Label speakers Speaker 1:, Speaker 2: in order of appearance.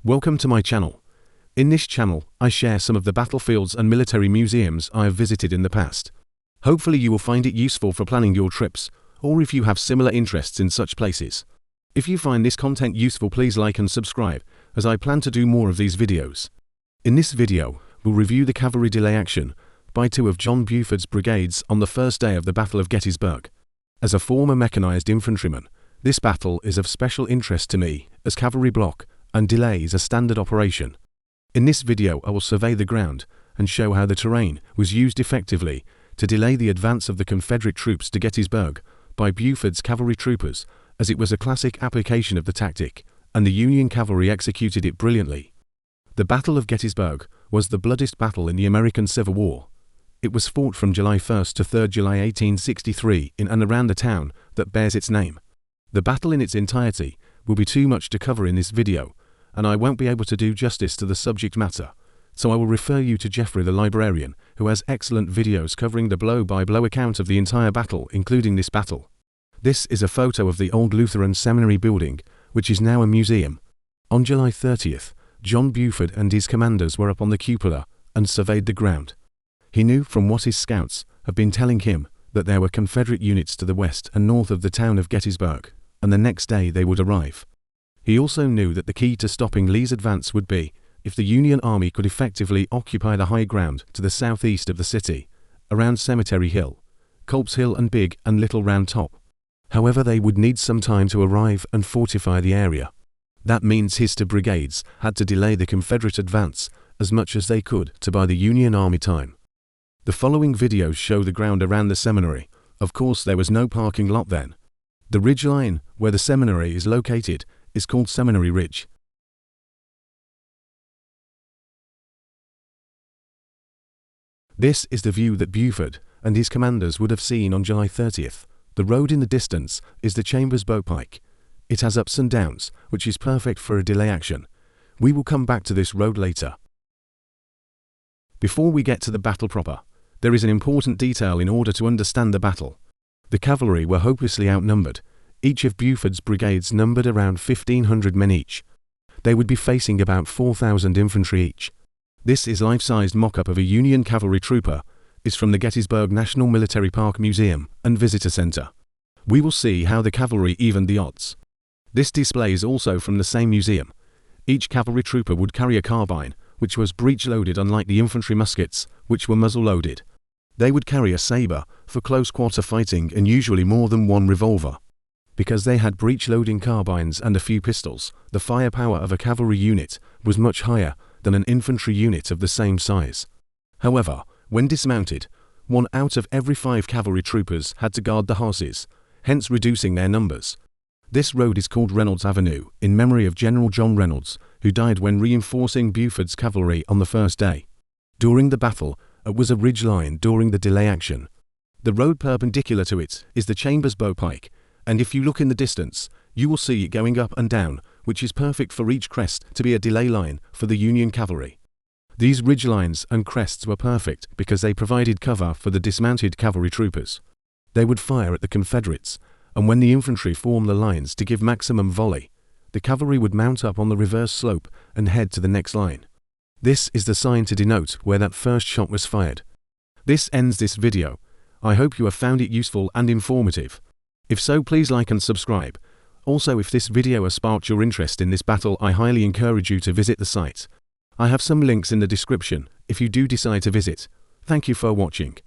Speaker 1: Welcome to my channel. In this channel, I share some of the battlefields and military museums I have visited in the past. Hopefully you will find it useful for planning your trips, or if you have similar interests in such places. If you find this content useful, please like and subscribe, as I plan to do more of these videos. In this video, we'll review the Cavalry Delay Action by two of John Buford's brigades on the first day of the Battle of Gettysburg. As a former mechanized infantryman, this battle is of special interest to me, as cavalry block and delay is a standard operation. In this video I will survey the ground and show how the terrain was used effectively to delay the advance of the Confederate troops to Gettysburg by Buford's cavalry troopers, as it was a classic application of the tactic, and the Union cavalry executed it brilliantly. The Battle of Gettysburg was the bloodiest battle in the American Civil War. It was fought from July 1st to 3rd July 1863 in and around the town that bears its name. The battle in its entirety will be too much to cover in this video, and I won't be able to do justice to the subject matter, so I will refer you to Jeffrey the librarian, who has excellent videos covering the blow-by-blow account of the entire battle, including this battle. This is a photo of the old Lutheran seminary building, which is now a museum. On July 30th, John Buford and his commanders were up on the cupola and surveyed the ground. He knew from what his scouts had been telling him that there were Confederate units to the west and north of the town of Gettysburg, and the next day they would arrive. He also knew that the key to stopping Lee's advance would be if the Union Army could effectively occupy the high ground to the southeast of the city, around Cemetery Hill, Culp's Hill and Big and Little Round Top. However, they would need some time to arrive and fortify the area. That means his two brigades had to delay the Confederate advance as much as they could to buy the Union Army time. The following videos show the ground around the seminary. Of course, there was no parking lot then. The ridge line where the seminary is located is called Seminary Ridge. This is the view that Buford and his commanders would have seen on July 30th. The road in the distance is the Chambers Bow Pike. It has ups and downs, which is perfect for a delay action. We will come back to this road later. Before we get to the battle proper, there is an important detail in order to understand the battle. The cavalry were hopelessly outnumbered. Each of Buford's brigades numbered around 1,500 men each. They would be facing about 4,000 infantry each. This is life-sized mock-up of a Union cavalry trooper, is from the Gettysburg National Military Park Museum and Visitor Center. We will see how the cavalry evened the odds. This display is also from the same museum. Each cavalry trooper would carry a carbine, which was breech-loaded unlike the infantry muskets, which were muzzle-loaded. They would carry a saber for close-quarter fighting and usually more than one revolver. Because they had breech-loading carbines and a few pistols, the firepower of a cavalry unit was much higher than an infantry unit of the same size. However, when dismounted, 1 out of every 5 cavalry troopers had to guard the horses, hence reducing their numbers. This road is called Reynolds Avenue, in memory of General John Reynolds, who died when reinforcing Buford's cavalry on the first day. During the battle, it was a ridge line during the delay action. The road perpendicular to it is the Chambers Bow Pike, and if you look in the distance, you will see it going up and down, which is perfect for each crest to be a delay line for the Union cavalry. These ridge lines and crests were perfect because they provided cover for the dismounted cavalry troopers. They would fire at the Confederates, and when the infantry formed the lines to give maximum volley, the cavalry would mount up on the reverse slope and head to the next line. This is the sign to denote where that first shot was fired. This ends this video. I hope you have found it useful and informative. If so, please like and subscribe. Also, if this video has sparked your interest in this battle, I highly encourage you to visit the site. I have some links in the description if you do decide to visit. Thank you for watching.